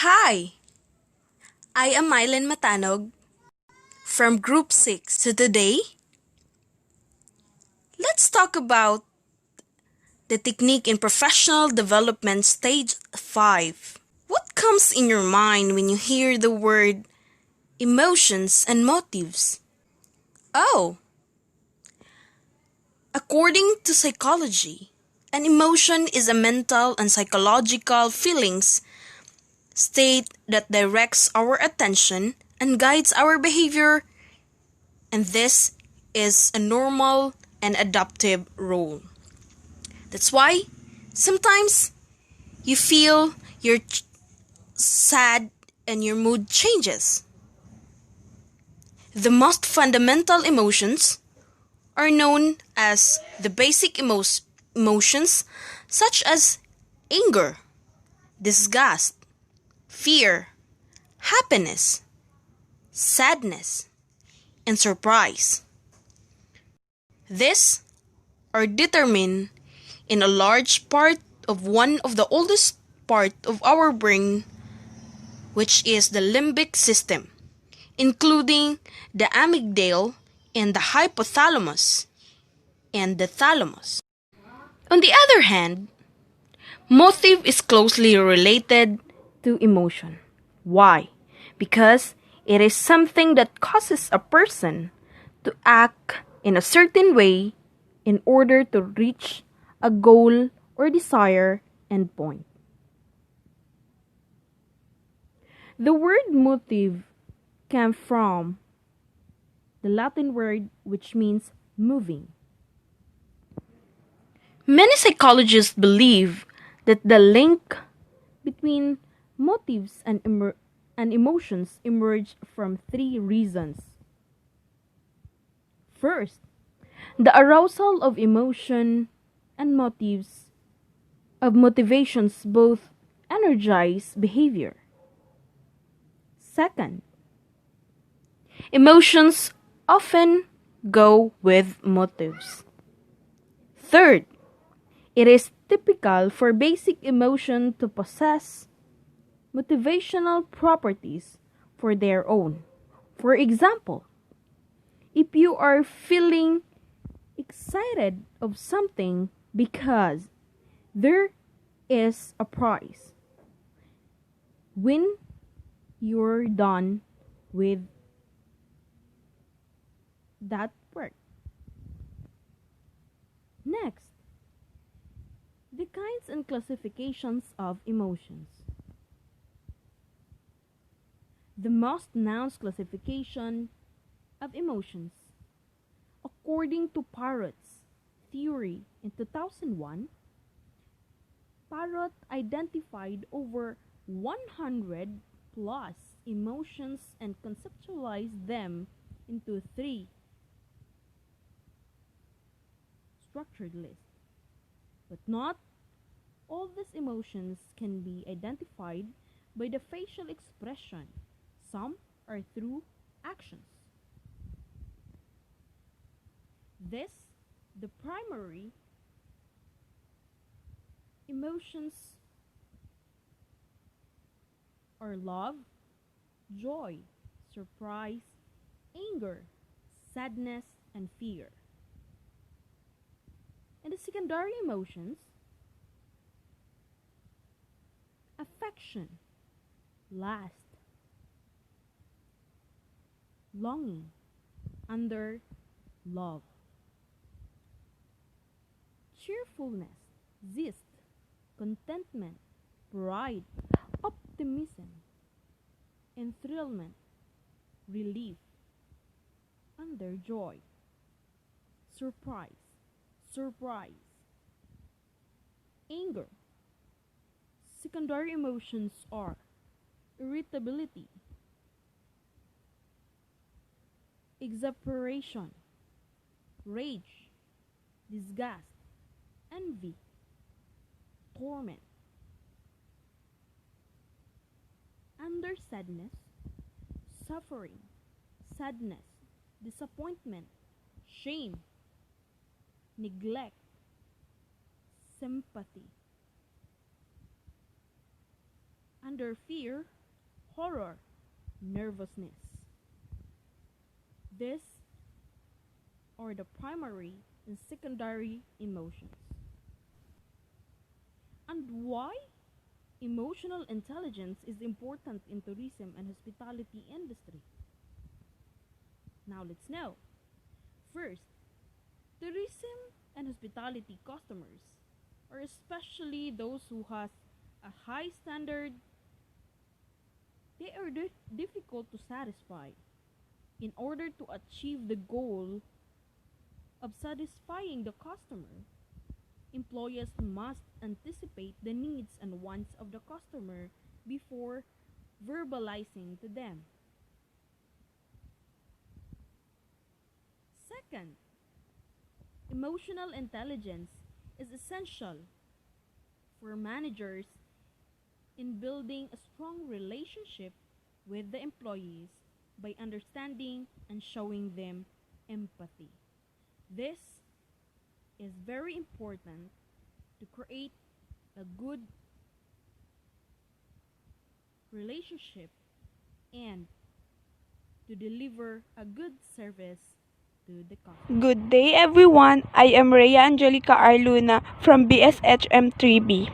Hi, I am Mailen Matanog from Group 6. So today, let's talk about the technique in professional development stage 5. What comes in your mind when you hear the word emotions and motives? Oh, according to psychology, an emotion is a mental and psychological feelings state that directs our attention and guides our behavior, and this is a normal and adaptive role. That's why sometimes you feel you're sad and your mood changes. The most fundamental emotions are known as the basic emotions such as anger, disgust, fear, happiness, sadness, and surprise. These are determined in a large part of one of the oldest part of our brain, which is the limbic system, including the amygdala and the hypothalamus and the thalamus. On the other hand, motive is closely related to emotion. Why? Because it is something that causes a person to act in a certain way in order to reach a goal or desire endpoint. The word motive came from the Latin word which means moving. Many psychologists believe that the link between motives and emotions emerge from three reasons. First, the arousal of emotion and motivations both energize behavior. Second, emotions often go with motives. Third, it is typical for basic emotion to possess motivational properties for their own. For example, if you are feeling excited of something because there is a prize when you're done with that work. Next, the kinds and classifications of emotions. The most announced classification of emotions, according to Parrot's theory in 2001, Parrot identified over 100 plus emotions and conceptualized them into three structured lists. But not all these emotions can be identified by the facial expression. Some are through actions. This, the primary emotions are love, joy, surprise, anger, sadness, and fear. And the secondary emotions, affection, lust, longing, under love, cheerfulness, zest, contentment, pride, optimism, enthrallment, relief, under joy, surprise, anger. Secondary emotions are irritability, exasperation, rage, disgust, envy, torment. Under sadness, suffering, sadness, disappointment, shame, neglect, sympathy. Under fear, horror, nervousness. These are the primary and secondary emotions. And why emotional intelligence is important in tourism and hospitality industry? Now let's know. First, tourism and hospitality customers, or especially those who has a high standard, they are difficult to satisfy. In order to achieve the goal of satisfying the customer, employers must anticipate the needs and wants of the customer before verbalizing to them. Second, emotional intelligence is essential for managers in building a strong relationship with the employees by understanding and showing them empathy. This is very important to create a good relationship and to deliver a good service to the customer. Good day everyone, I am Rhea Angelika from BSHM 3B.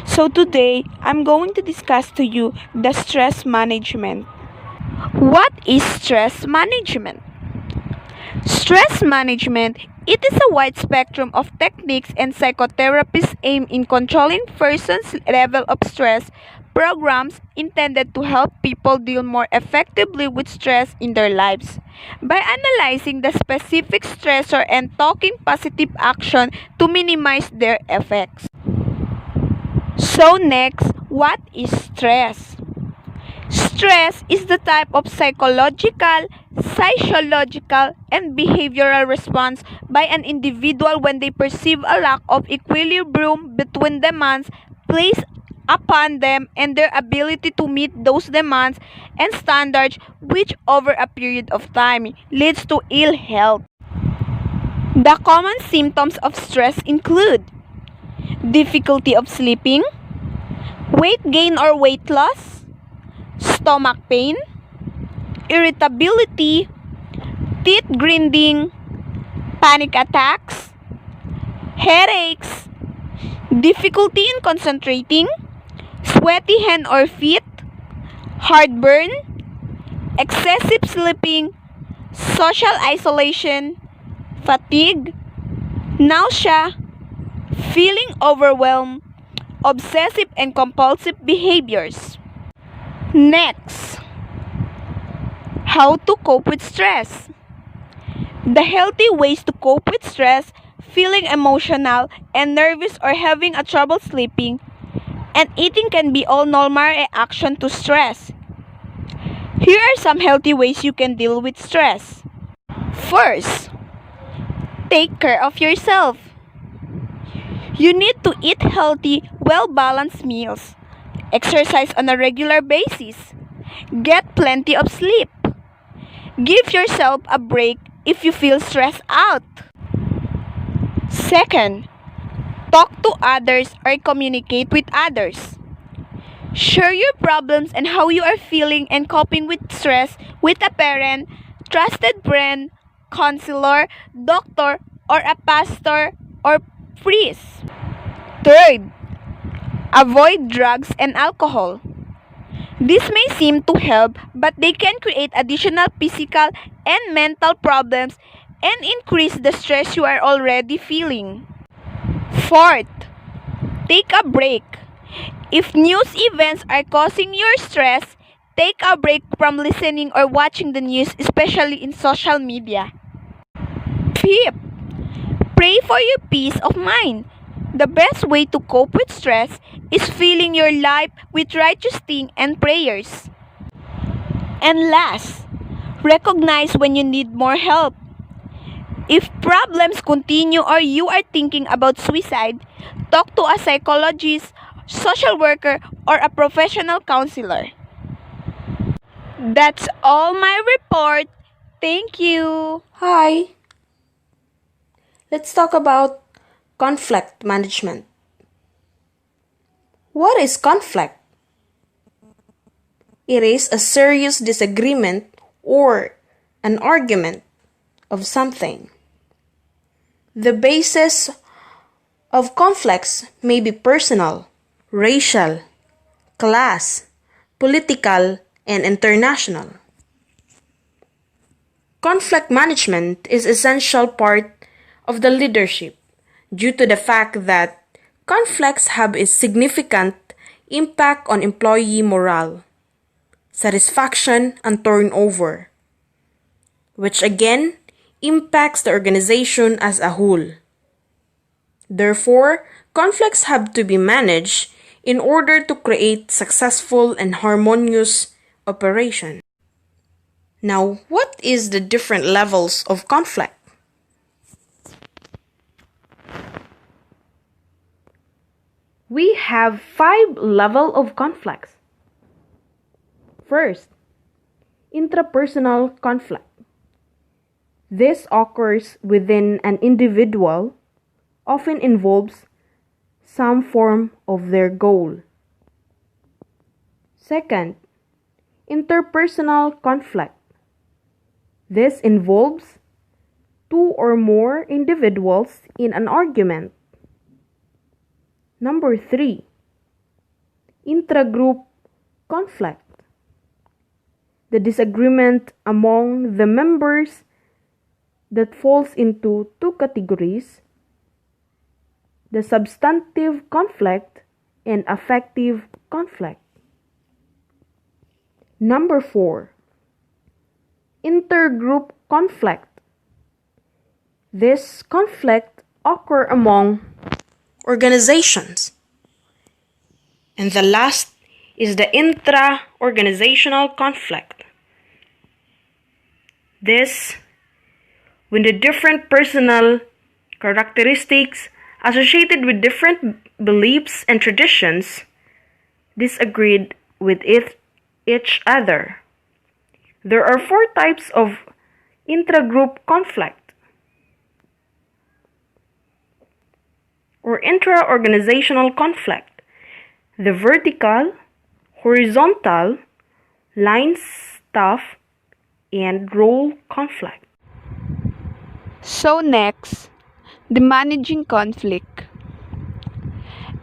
So today, I'm going to discuss to you the stress management. What is stress management? Stress management, it is a wide spectrum of techniques and psychotherapies aimed in controlling person's level of stress. Programs intended to help people deal more effectively with stress in their lives by analyzing the specific stressor and taking positive action to minimize their effects. So next, what is stress? Stress is the type of psychological, sociological, and behavioral response by an individual when they perceive a lack of equilibrium between demands placed upon them and their ability to meet those demands and standards, which over a period of time leads to ill health. The common symptoms of stress include difficulty of sleeping, weight gain or weight loss, stomach pain, irritability, teeth grinding, panic attacks, headaches, difficulty in concentrating, sweaty hand or feet, heartburn, excessive sleeping, social isolation, fatigue, nausea, feeling overwhelmed, obsessive and compulsive behaviors. Next, how to cope with stress. The healthy ways to cope with stress, feeling emotional and nervous or having a trouble sleeping, and eating can be all normal reaction to stress. Here are some healthy ways you can deal with stress. First, take care of yourself. You need to eat healthy, well-balanced meals, exercise on a regular basis, get plenty of sleep. Give yourself a break if you feel stressed out. Second, talk to others or communicate with others. Share your problems and how you are feeling and coping with stress with a parent, trusted friend, counselor, doctor, or a pastor or priest. Third, avoid drugs and alcohol. This may seem to help, but they can create additional physical and mental problems and increase the stress you are already feeling. Fourth, take a break. If news events are causing your stress, take a break from listening or watching the news, especially in social media. Fifth, pray for your peace of mind. The best way to cope with stress is filling your life with righteous things and prayers. And last, recognize when you need more help. If problems continue or you are thinking about suicide, talk to a psychologist, social worker, or a professional counselor. That's all my report. Thank you. Hi. Let's talk about conflict management. What is conflict? It is a serious disagreement or an argument of something. The basis of conflicts may be personal, racial, class, political, and international. Conflict management is an essential part of the leadership due to the fact that conflicts have a significant impact on employee morale, satisfaction, and turnover, which again impacts the organization as a whole. Therefore, conflicts have to be managed in order to create successful and harmonious operation. Now, what is the different levels of conflict? We have 5 levels of conflicts. First, intrapersonal conflict. This occurs within an individual, often involves some form of their goal. Second, interpersonal conflict. This involves 2 or more individuals in an argument. Number 3, intragroup conflict. The disagreement among the members that falls into 2 categories: the substantive conflict and affective conflict. Number 4, intergroup conflict. This conflict occur among organizations. And the last is the intra-organizational conflict. This, when the different personal characteristics associated with different beliefs and traditions disagreed with each other. There are 4 types of intragroup conflict or intra-organizational conflict: the vertical, horizontal, line staff, and role conflict. So next, the managing conflict.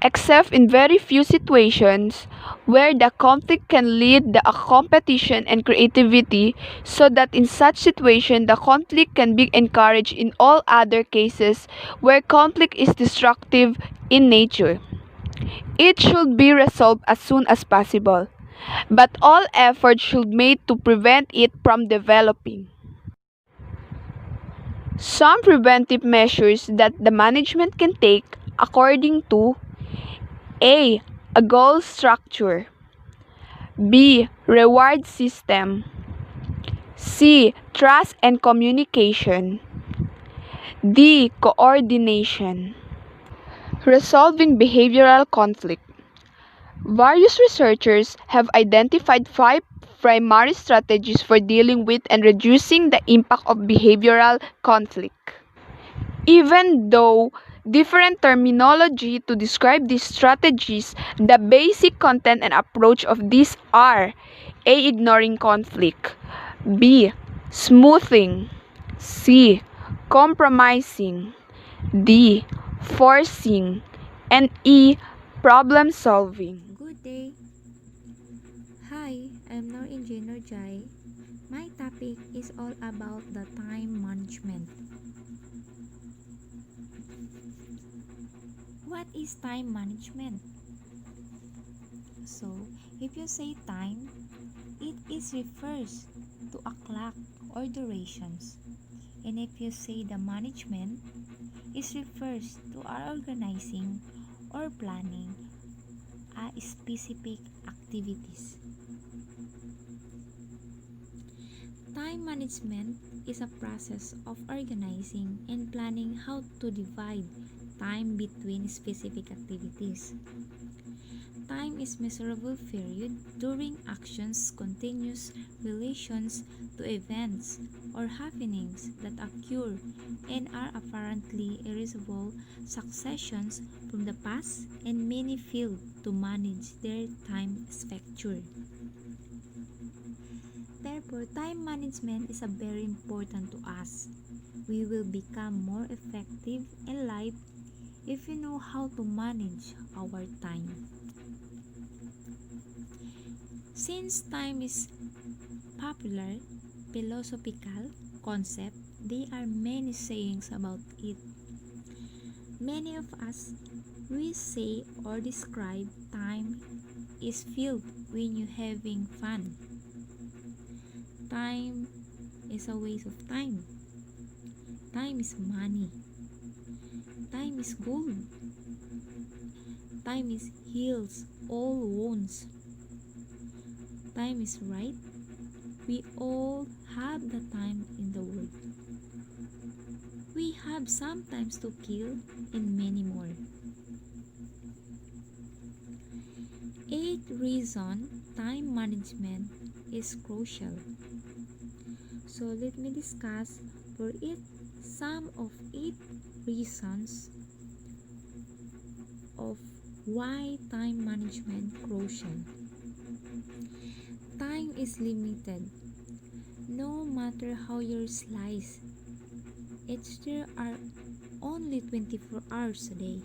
Except in very few situations where the conflict can lead to a competition and creativity, so that in such situation the conflict can be encouraged. In all other cases where conflict is destructive in nature, it should be resolved as soon as possible, but all efforts should be made to prevent it from developing. Some preventive measures that the management can take according to: A. A goal structure. B. Reward system. C. Trust and communication. D. Coordination. Resolving behavioral conflict. Various researchers have identified 5 primary strategies for dealing with and reducing the impact of behavioral conflict. Even though different terminology to describe these strategies, the basic content and approach of these are: A. Ignoring conflict. B. Smoothing. C. Compromising. D. Forcing. And E. Problem solving. Good day. Hi, I'm Nur-in J, Nurjae. My topic is all about the time management. What is time management? So, if you say time, it is refers to a clock or durations. And if you say the management, it refers to our organizing or planning a specific activities. Time management is a process of organizing and planning how to divide time between specific activities. Time is measurable period during actions continuous relations to events or happenings that occur and are apparently irreversible successions from the past, and many fail to manage their time structure. Therefore, time management is a very important to us. We will become more effective in life if we know how to manage our time. Since time is popular philosophical concept, there are many sayings about it. Many of us we say or describe time is filled when you having fun. Time is a waste of time. Time is money. Time is gold. Time is heals all wounds. Time is right. We all have the time in the world. We have sometimes to kill and many more. 8 reason time management is crucial. So let me discuss for it some of 8 reasons of why time management crucial. Time is limited. No matter how you slice, there are only 24 hours a day.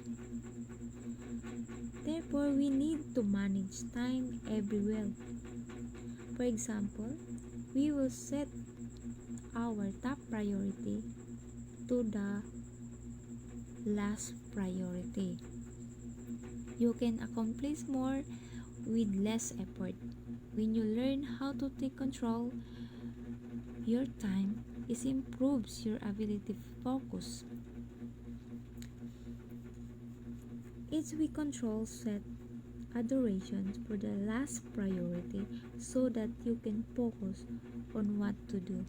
Therefore, we need to manage time everywhere. For example, we will set our top priority to the last priority. You can accomplish more with less effort. When you learn how to take control your time, it improves your ability to focus. Each we control set a duration for the last priority so that you can focus on what to do.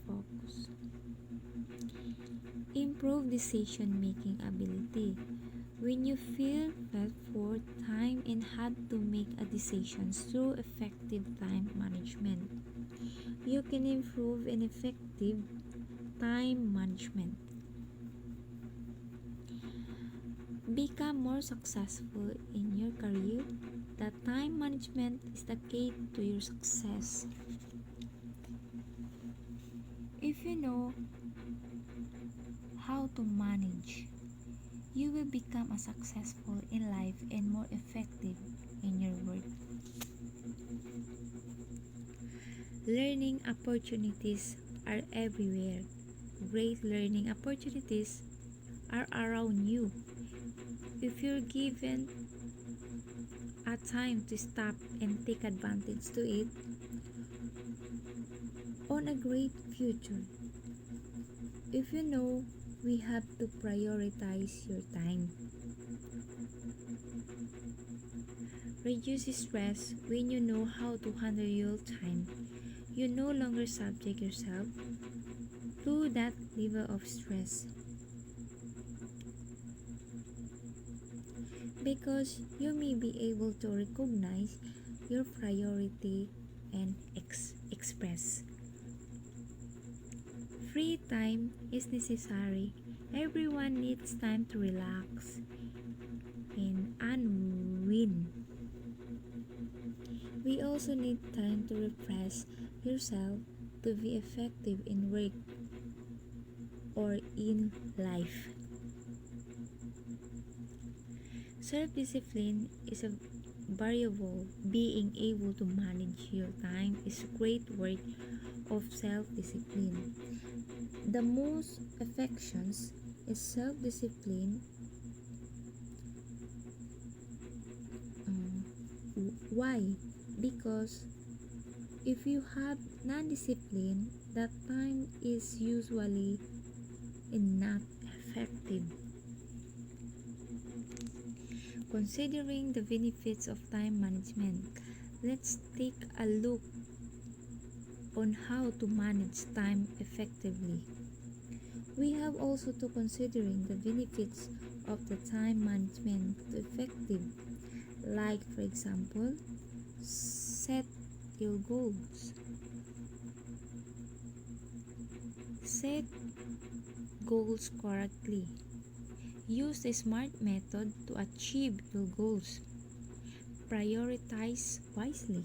Focus. Improve decision making ability. When you feel felt for time and have to make a decision through effective time management, you can improve an effective time management. Become more successful in your career. The time management is the key to your success. If you know how to manage, you will become a successful in life and more effective in your work. Learning opportunities are everywhere. Great learning opportunities are around you. If you're given a time to stop and take advantage to it, on a great future. If you know, we have to prioritize your time. Reduce stress when you know how to handle your time. You no longer subject yourself to that level of stress. Because you may be able to recognize your priority and express. Free time is necessary. Everyone needs time to relax and unwind. We also need time to refresh yourself to be effective in work or in life. Self-discipline is a variable. Being able to manage your time is a great work of self-discipline. The most affections is self-discipline. Why? Because if you have non-discipline, that time is usually not effective. Considering the benefits of time management, let's take a look on how to manage time effectively. We have also to considering the benefits of the time management to effective, like for example, set your goals. Set goals correctly. Use the SMART method to achieve your goals. Prioritize wisely.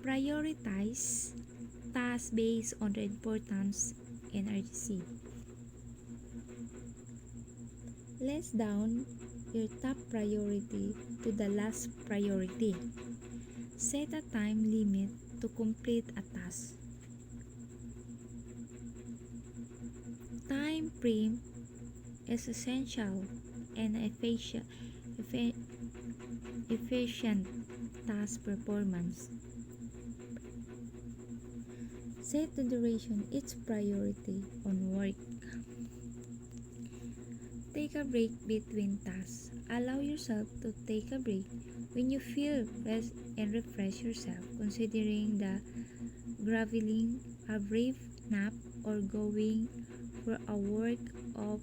Prioritize tasks based on their importance and urgency. List down your top priority to the last priority. Set a time limit to complete a task. Time frame is essential and efficient task performance. Set the duration each priority on work. Take a break between tasks. Allow yourself to take a break when you feel rest and refresh yourself, considering the graveling, a brief nap, or going for a work of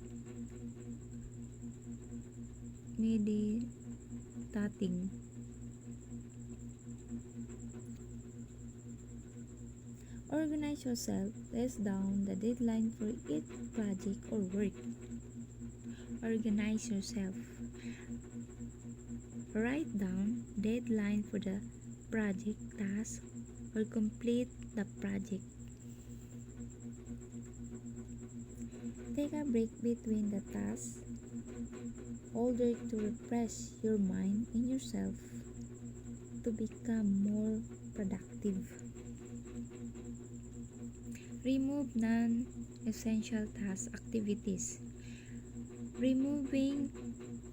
meditating. Organize yourself. List down the deadline for each project or work. Organize yourself. Write down deadline for the project task or complete the project. Take a break between the tasks in order to refresh your mind and yourself to become more productive. Remove non-essential task activities. Removing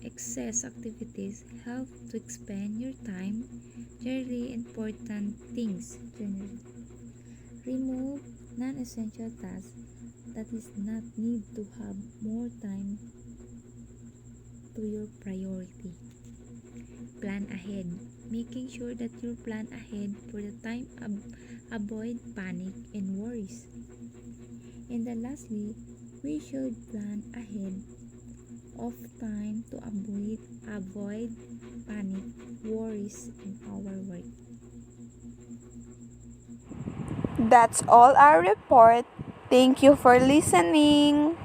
excess activities help to expand your time generally important things. Remove non-essential tasks that is not need to have more time to your priority. Plan ahead. Making sure that you plan ahead for the time avoid panic and worries. And then lastly, we should plan ahead of time to avoid panic, worries in our work. That's all our report. Thank you for listening.